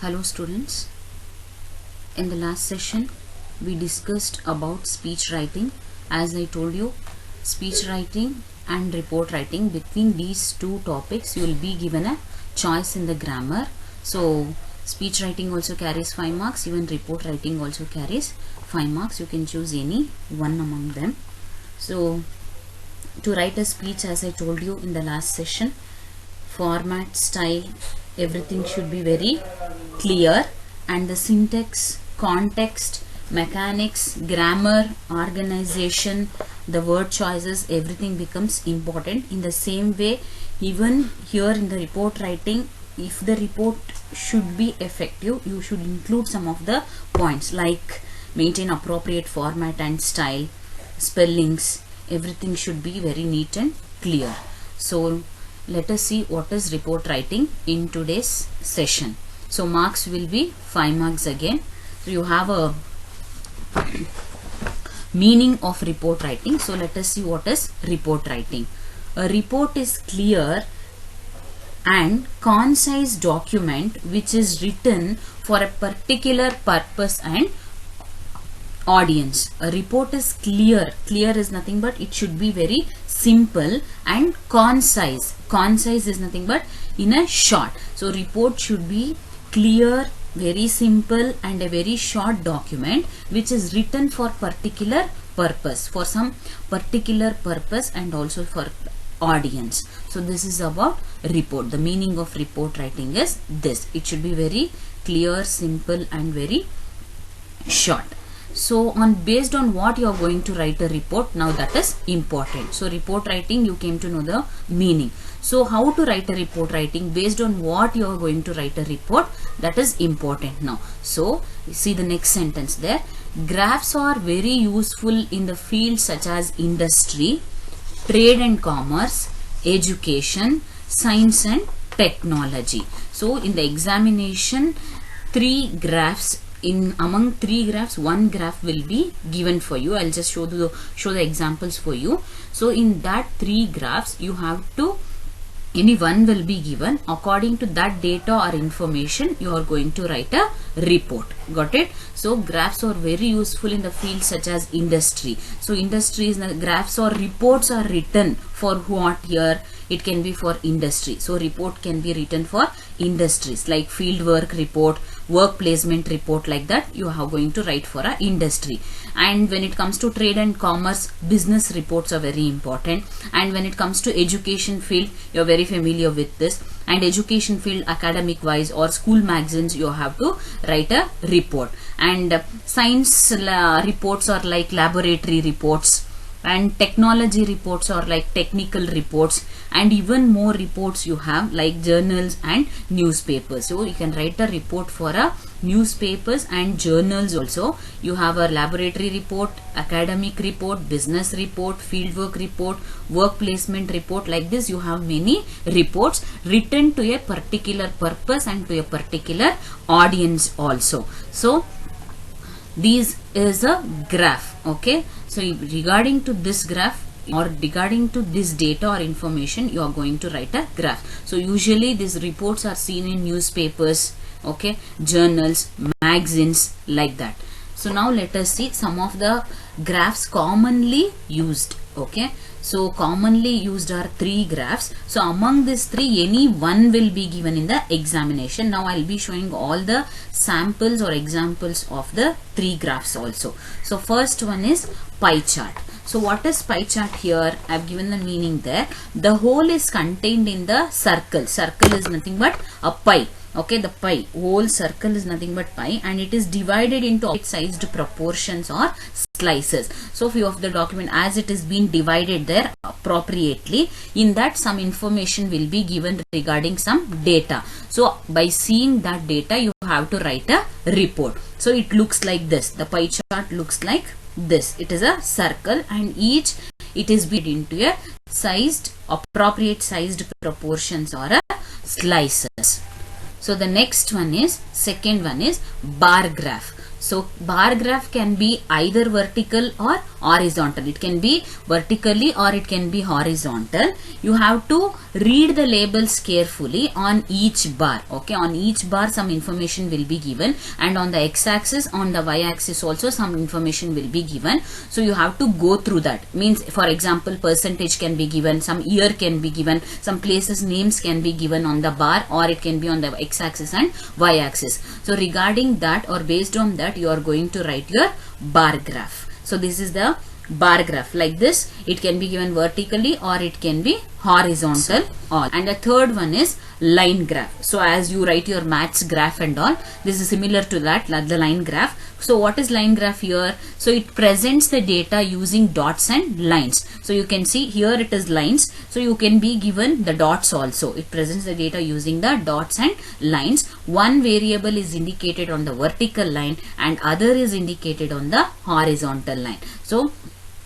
Hello students, in the last session we discussed about speech writing. As I told you, speech writing and report writing, between these two topics you will be given a choice in the grammar. So speech writing also carries 5 marks, even report writing also carries 5 marks. You can choose any one among them. So to write a speech, as I told you in the last session, format, style, everything should be very clear, and the syntax, context, mechanics, grammar, organization, the word choices, everything becomes important. In the same way, even here in the report writing, if the report should be effective, you should include some of the points like maintain appropriate format and style, spellings, everything should be very neat and clear. So let us see what is report writing in today's session. So marks will be 5 marks again. So you have a meaning of report writing. So let us see what is report writing. A report is clear and concise document which is written for a particular purpose and audience. A report is clear. Clear is nothing but it should be very simple, and concise. Concise is nothing but in a short. So report should be clear, very simple, and a very short document which is written for particular purpose, for some particular purpose and also for audience. So this is about report. The meaning of report writing is this. It should be very clear, simple, and very short. So based on what you are going to write a report, now that is important. So report writing, you came to know the meaning. So how to write a report writing, based on what you are going to write a report, that is important now. So see the next sentence there. Graphs are very useful in the fields such as industry, trade and commerce, education, science and technology. So in the examination, 3 graphs, among 3 graphs, 1 graph will be given for you. I'll just show the examples for you. So in that 3 graphs, you have to, any one will be given. According to that data or information, you are going to write a report. Got it? So graphs are very useful in the field such as industry. So industries, graphs or reports are written for what here? It can be for industry. So report can be written for industries like field work report, work placement report, like that you are going to write for a industry. And when it comes to trade and commerce, business reports are very important. And when it comes to education field, you are very familiar with this. And education field, academic wise or school magazines, you have to write a report. And science reports are like laboratory reports, and technology reports are like technical reports, and even more reports you have like journals and newspapers. So you can write a report for a newspapers and journals also. You have a laboratory report, academic report, business report, fieldwork report, work placement report. Like this you have many reports written to a particular purpose and to a particular audience also. So this is a graph. Okay, so regarding to this graph or regarding to this data or information, you are going to write a graph. So usually these reports are seen in newspapers, okay, journals, magazines, like that. So now let us see some of the graphs commonly used. Okay, so commonly used are 3 graphs. So among these 3, any one will be given in the examination. Now I'll be showing all the samples or examples of the 3 graphs also. So first one is pie chart. So what is pie chart here? I've given the meaning there. The whole is contained in the circle. Circle is nothing but a pie. Okay, the pie, whole circle is nothing but pie, and it is divided into sized proportions or slices. So few of the document, as it is being divided there appropriately, in that some information will be given regarding some data. So by seeing that data, you have to write a report. So it looks like this. The pie chart looks like this. It is a circle, and each it is divided into a sized, appropriate sized proportions or a slices. So the next one is, second one is bar graph. So bar graph can be either vertical or horizontal. It can be vertically or it can be horizontal. You have to read the labels carefully on each bar. Okay, on each bar some information will be given, and on the x-axis, on the y-axis also some information will be given. So you have to go through that. Means, for example, percentage can be given, some year can be given, some places names can be given on the bar, or it can be on the x-axis and y-axis. So regarding that, or based on that, you are going to write your bar graph. So this is the bar graph. Like this, it can be given vertically or it can be horizontal all. And the third one is line graph. So as you write your maths graph and all, this is similar to that, like the line graph. So what is line graph here? So it presents the data using dots and lines. So you can see here it is lines, so you can be given the dots also. It presents the data using the dots and lines. One variable is indicated on the vertical line and other is indicated on the horizontal line. So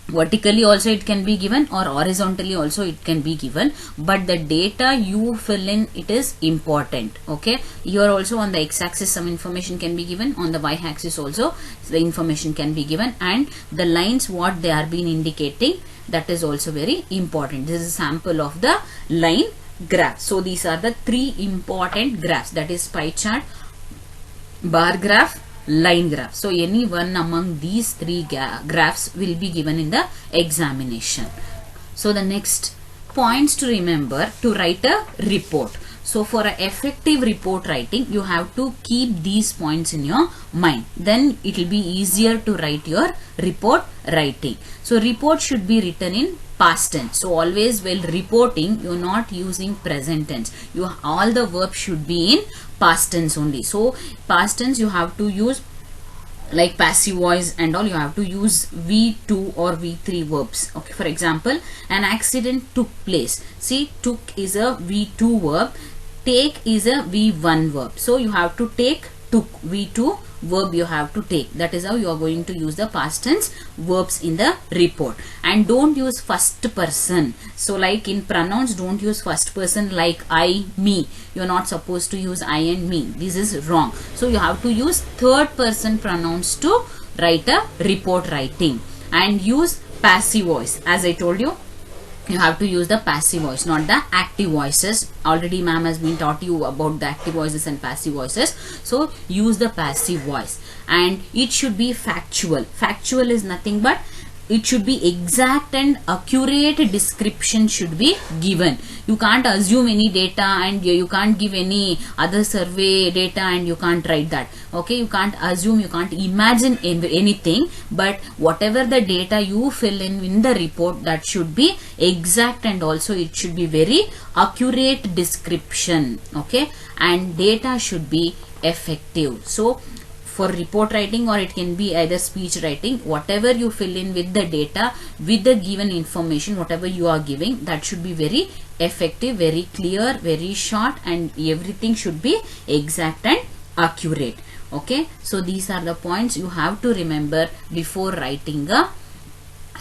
vertically also it can be given or horizontally also it can be given, but the data you fill in, it is important. Okay, here also on the x-axis some information can be given, on the y-axis also the information can be given, and the lines what they are been indicating, that is also very important. This is a sample of the line graph. So these are the three important graphs, that is pie chart, bar graph, line graph. So any one among these three graphs will be given in the examination. So the next points to remember to write a report. So for an effective report writing, you have to keep these points in your mind. Then it will be easier to write your report writing. So report should be written in past tense. So always while reporting, you are not using present tense. All the verbs should be in past tense only. So past tense you have to use like passive voice and all, you have to use V2 or V3 verbs. Okay, for example, an accident took place. See, took is a V2 verb, take is a V1 verb. So you have to take took, V2 verb you have to take. That is how you are going to use the past tense verbs in the report. And don't use first person. So like in pronouns, don't use first person like I, me. You are not supposed to use I and me. This is wrong. So you have to use third person pronouns to write a report writing, and use passive voice. As I told you, you have to use the passive voice, not the active voices. Already ma'am has been taught you about the active voices and passive voices. So use the passive voice, and it should be factual. Factual is nothing but it should be exact and accurate description should be given. You can't assume any data and you can't give any other survey data and you can't write that. Okay, you can't assume, you can't imagine anything, but whatever the data you fill in the report, that should be exact, and also it should be very accurate description. Okay, and data should be effective. So for report writing, or it can be either speech writing, whatever you fill in with the data, with the given information, whatever you are giving, that should be very effective, very clear, very short, and everything should be exact and accurate. Okay, so these are the points you have to remember before writing a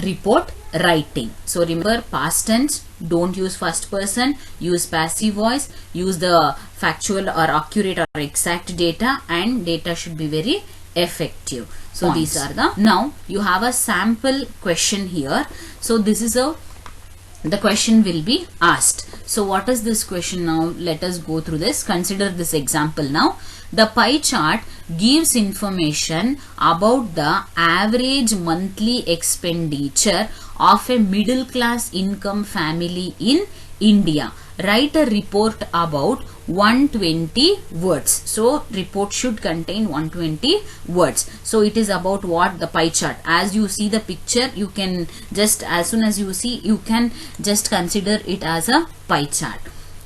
report writing. So remember, past tense, don't use first person, use passive voice, use the factual or accurate or exact data, and data should be very effective. So points. These are the, now you have a sample question here. So this is the question will be asked. So what is this question now? Let us go through this. Consider this example now. The pie chart gives information about the average monthly expenditure of a middle class income family in India. Write a report about 120 words. So report should contain 120 words. So it is about what? The pie chart. As you see the picture, you can just, as soon as you see, you can just consider it as a pie chart.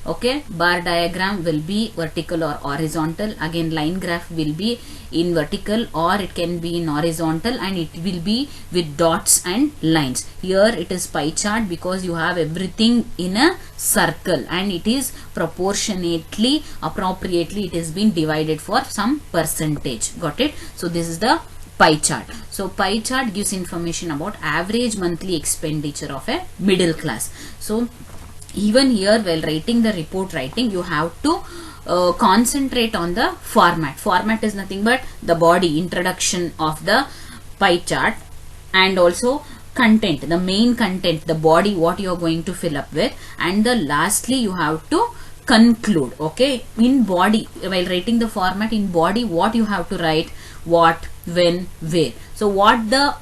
Okay, bar diagram will be vertical or horizontal. Again, line graph will be in vertical or it can be in horizontal, and it will be with dots and lines. Here it is pie chart because you have everything in a circle, and it is proportionately, appropriately it has been divided for some percentage. Got it? So this is the pie chart. So pie chart gives information about average monthly expenditure of a middle class. So even here, while writing the report writing, you have to concentrate on the format. Format is nothing but the body, introduction of the pie chart, and also content, the main content, the body, what you are going to fill up with, and the lastly you have to conclude. Okay, in body, while writing the format, in body what you have to write, what, when, where. So what the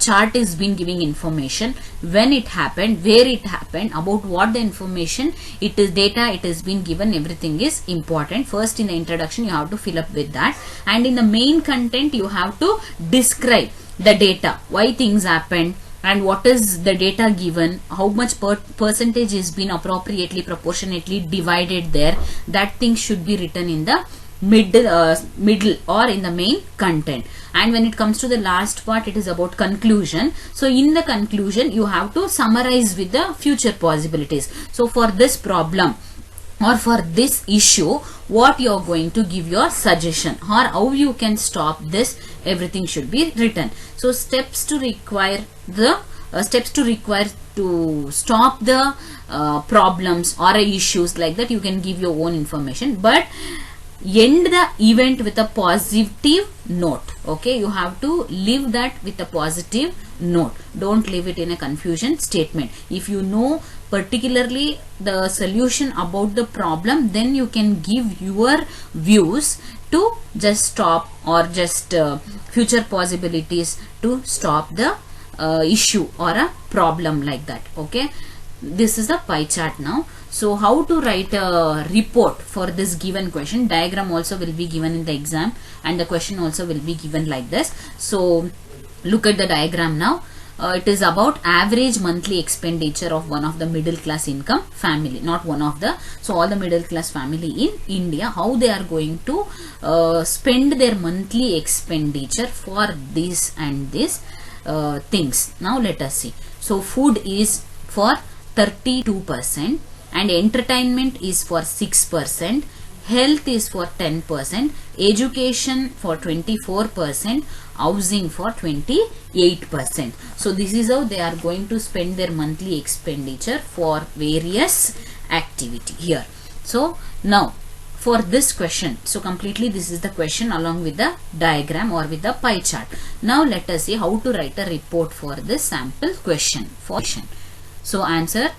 chart is been giving information, when it happened, where it happened, about what the information, it is data, it has been given, everything is important. First in the introduction you have to fill up with that, and in the main content you have to describe the data, why things happened, and what is the data given, how much percentage is been appropriately, proportionately divided there. That thing should be written in the middle or in the main content. And when it comes to the last part, it is about conclusion. So in the conclusion you have to summarize with the future possibilities. So for this problem or for this issue, what you are going to give your suggestion or how you can stop this, everything should be written. So steps to require to stop the problems or issues, like that you can give your own information, but end the event with a positive note. Okay, you have to leave that with a positive note. Don't leave it in a confusion statement. If you know particularly the solution about the problem, then you can give your views to just stop, or just future possibilities to stop the issue or a problem, like that. Okay, this is the pie chart now. So how to write a report for this given question? Diagram also will be given in the exam, and the question also will be given like this. So look at the diagram now. It is about average monthly expenditure of one of the middle class income family, not one of the, so all the middle class family in India, how they are going to spend their monthly expenditure for this and this things. Now let us see. So food is for 32%, and entertainment is for 6%, health is for 10%, education for 24%, housing for 28%. So this is how they are going to spend their monthly expenditure for various activity here. So now for this question, so completely this is the question along with the diagram or with the pie chart. Now let us see how to write a report for this sample question. So answer: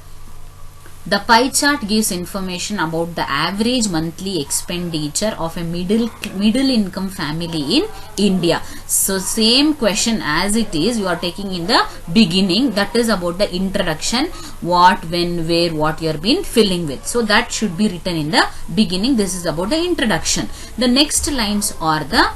the pie chart gives information about the average monthly expenditure of a middle income family in India. So same question as it is, you are taking in the beginning, that is about the introduction, what, when, where, what you are been filling with. So that should be written in the beginning. This is about the introduction. The next lines are the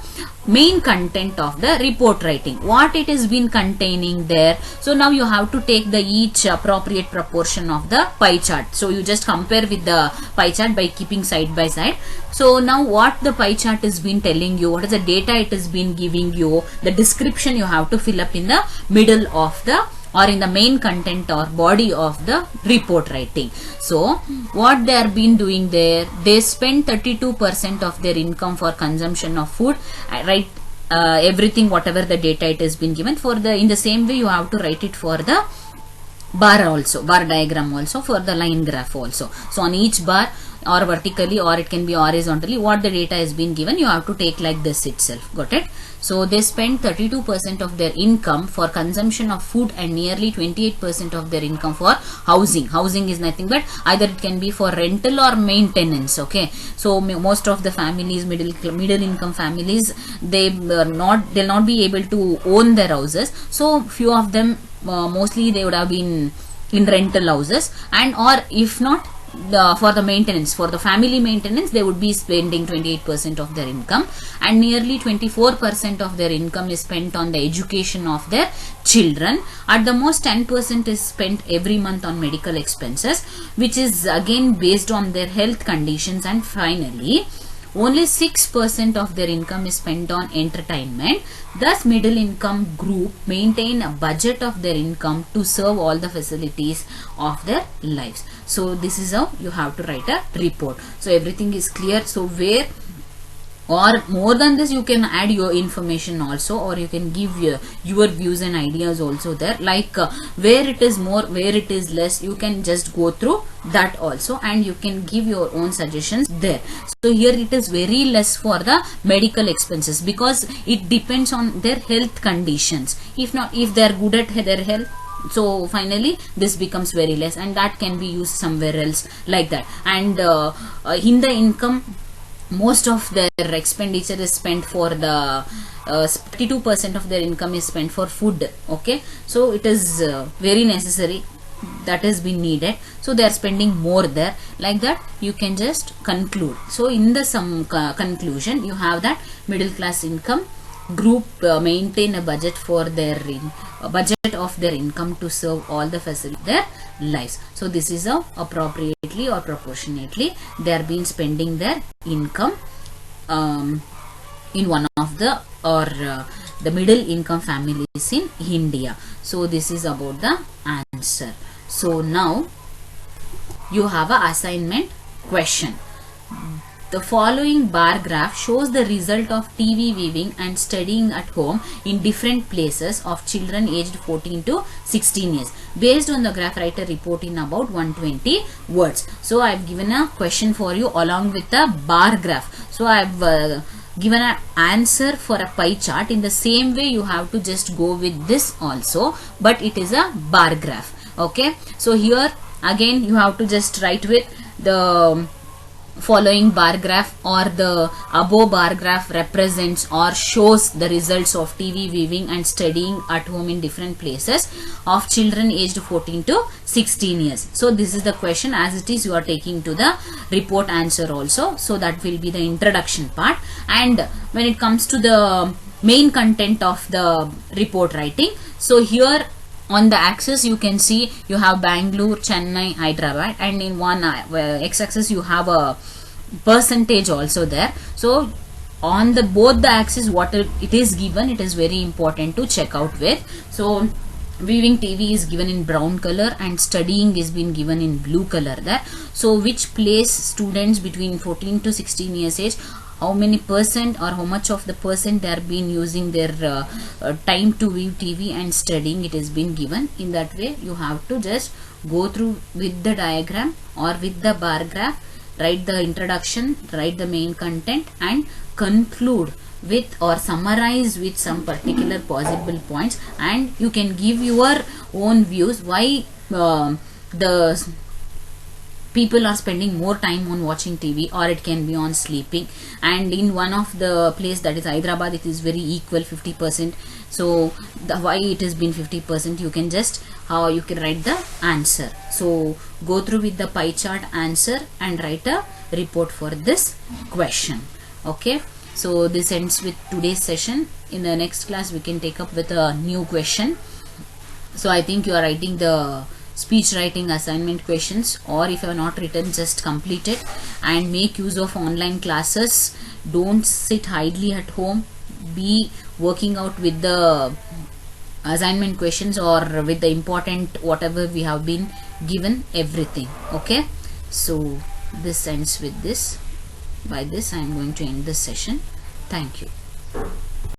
main content of the report writing, what it has been containing there. So now you have to take the each appropriate proportion of the pie chart. So you just compare with the pie chart by keeping side by side. So now what the pie chart has been telling you, what is the data it has been giving you, the description you have to fill up in the middle of the, or in the main content or body of the report writing. So what they are been doing there, they spend 32% of their income for consumption of food. I write everything, whatever the data it has been given. For the, in the same way you have to write it for the bar also, bar diagram also, for the line graph also. So on each bar, or vertically or it can be horizontally, what the data has been given, you have to take like this itself. Got it? So they spend 32% of their income for consumption of food and nearly 28% of their income for housing. Housing is nothing but either it can be for rental or maintenance. Okay, so most of the families, middle income families, they'll not be able to own their houses. So few of them, mostly they would have been in rental houses, and or if not, for the maintenance, for the family maintenance, they would be spending 28% of their income, and nearly 24% of their income is spent on the education of their children. At the most 10% is spent every month on medical expenses, which is again based on their health conditions, and finally only 6% of their income is spent on entertainment. Thus middle income group maintain a budget of their income to serve all the facilities of their lives. So this is how you have to write a report. So everything is clear. So where or more than this you can add your information also, or you can give your views and ideas also there, like where it is more, where it is less, you can just go through that also, and you can give your own suggestions there. So here it is very less for the medical expenses, because it depends on their health conditions. If not, if they are good at their health, so finally this becomes very less, and that can be used somewhere else, like that. And in the income, most of their expenditure is spent for the 32% of their income is spent for food. Okay, so it is very necessary, that has been needed, so they are spending more there, like that. You can just conclude. So in the some conclusion, you have that middle class income group maintain a budget for their budget of their income to serve all the facilities their lives. So this is a appropriately or proportionately they are been spending their income in one of the or the middle income families in India. So this is about the answer. So now you have a assignment question. The following bar graph shows the result of TV viewing and studying at home in different places of children aged 14 to 16 years. Based on the graph, write a report in about 120 words. So I have given a question for you along with the bar graph. So I have given an answer for a pie chart. In the same way, you have to just go with this also, but it is a bar graph. Okay, so here again you have to just write with the following bar graph, or the above bar graph represents or shows the results of TV viewing and studying at home in different places of children aged 14 to 16 years. So this is the question as it is, you are taking to the report answer also. So that will be the introduction part. And when it comes to the main content of the report writing, so here on the axis you can see you have Bangalore, Chennai, Hyderabad, and in one x-axis you have a percentage also there. So on the both the axis what it is given, it is very important to check out with. So viewing TV is given in brown color and studying is been given in blue color there. So which place students between 14 to 16 years age, how many percent or how much of the percent they are been using their time to view TV and studying, it has been given. In that way you have to just go through with the diagram or with the bar graph, write the introduction, write the main content, and conclude with or summarize with some particular possible points, and you can give your own views why the people are spending more time on watching TV, or it can be on sleeping. And in one of the place, that is Hyderabad, it is very equal 50%. So why it has been 50%, you can just you can write the answer. So go through with the pie chart answer and write a report for this question. Okay, so this ends with today's session. In the next class we can take up with a new question. So I think you are writing the speech writing assignment questions, or if you have not written, just complete it and make use of online classes. Don't sit idly at home, be working out with the assignment questions or with the important whatever we have been given, everything. Okay, so this ends with this. By this I am going to end this session. Thank you.